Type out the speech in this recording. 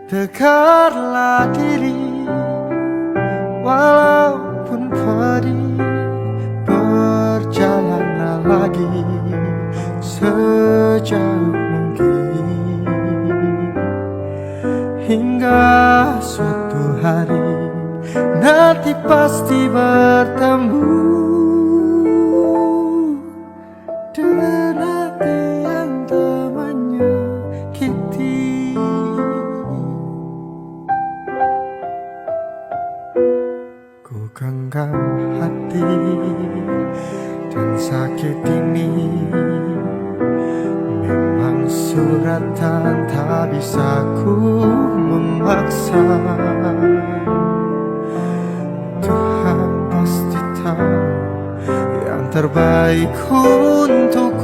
tegarlah diri, walaupun pedih, berjalanlah lagi sejauh mungkin, hingga suatu hari nanti pasti bertemu dengan hati yang tak menyakiti. Ku genggam hati dan sakit ini, memang suratan tak bisa ku memaksa. Tuhan pasti tahu yang terbaik untuk